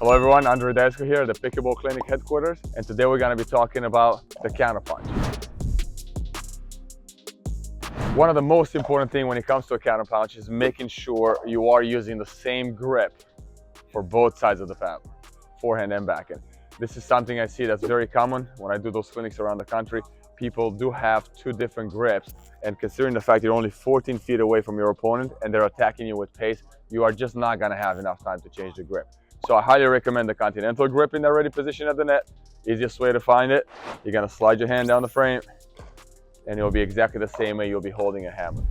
Hello everyone, Andrei Daescu here at the Pickleball Clinic headquarters, and today we're going to be talking about the counterpunch. One of the most important things when it comes to a counterpunch is making sure you are using the same grip for both sides of the paddle, forehand and backhand. This is something I see that's very common when I do those clinics around the country. People do have two different grips, and considering the fact you're only 14 feet away from your opponent and they're attacking you with pace, you are just not going to have enough time to change the grip. So I highly recommend the continental grip in the ready position at the net. Easiest way to find it, you're going to slide your hand down the frame and it'll be exactly the same way you'll be holding a hammer.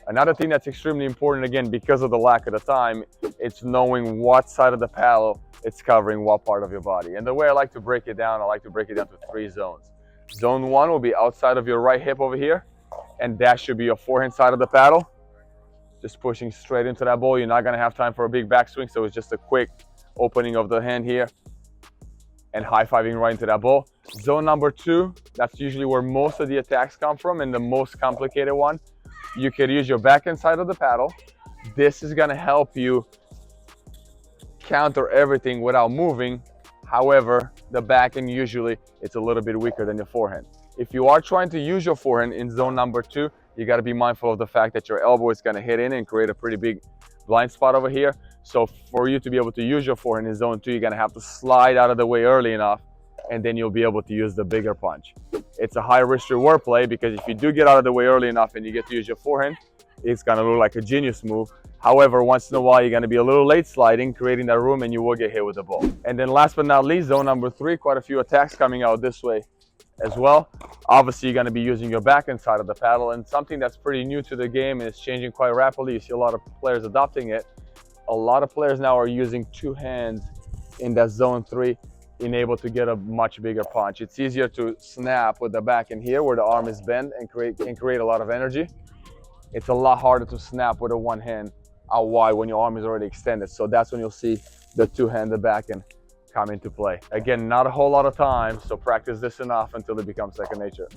Another thing that's extremely important, again, because of the lack of the time, it's knowing what side of the paddle it's covering what part of your body. And the way I like to break it down, I like to break it down to 3 zones. Zone 1 will be outside of your right hip over here, and that should be your forehand side of the paddle. Just pushing straight into that ball. You're not going to have time for a big backswing, so it's just a quick opening of the hand here and high-fiving right into that ball. Zone number 2, that's usually where most of the attacks come from, and the most complicated one. You could use your backhand side of the paddle. This is going to help you counter everything without moving. However, the backhand usually it's a little bit weaker than your forehand. If you are trying to use your forehand in zone number 2, you got to be mindful of the fact that your elbow is going to hit in and create a pretty big blind spot over here. So for you to be able to use your forehand in zone 2, you're going to have to slide out of the way early enough, and then you'll be able to use the bigger punch. It's a high risk reward play, because if you do get out of the way early enough and you get to use your forehand, it's going to look like a genius move. However, once in a while, you're going to be a little late sliding, creating that room, and you will get hit with the ball. And then last but not least, zone number 3, quite a few attacks coming out this way as well. Obviously, you're going to be using your backhand side of the paddle, and something that's pretty new to the game and it's changing quite rapidly. You see a lot of players adopting it. A lot of players now are using 2 hands in that zone 3, being able to get a much bigger punch. It's easier to snap with the backhand here where the arm is bent and create a lot of energy. It's a lot harder to snap with a one hand out wide when your arm is already extended. So that's when you'll see the 2-handed backhand come into play. Again, not a whole lot of time, so practice this enough until it becomes second nature.